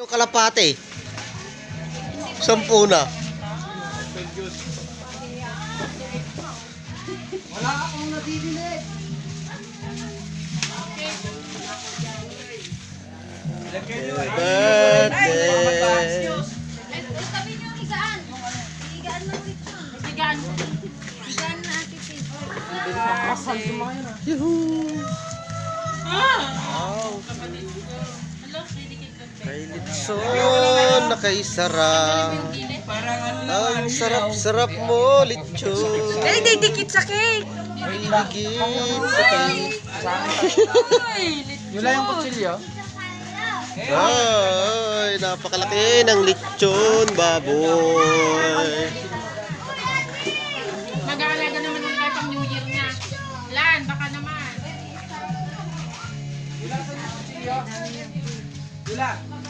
Kalapate. 10 na. Wala akong nabibili. Birthday. Sabi niyo higaan. Higaan ng lechon. Higaan. Higaan na ate Pete. Yuhuu. Wow. Kay Litson na kay Sarah. Ang sarap-sarap mo, Litson. Ay, didikit sa cake. May digit sa cake. Yun lang yung kutsilyo. Ay, napakalaki ng lechon, baboy. Mag-aalaga naman ulit tayo pang New Year niya. Lan, baka naman. Yun.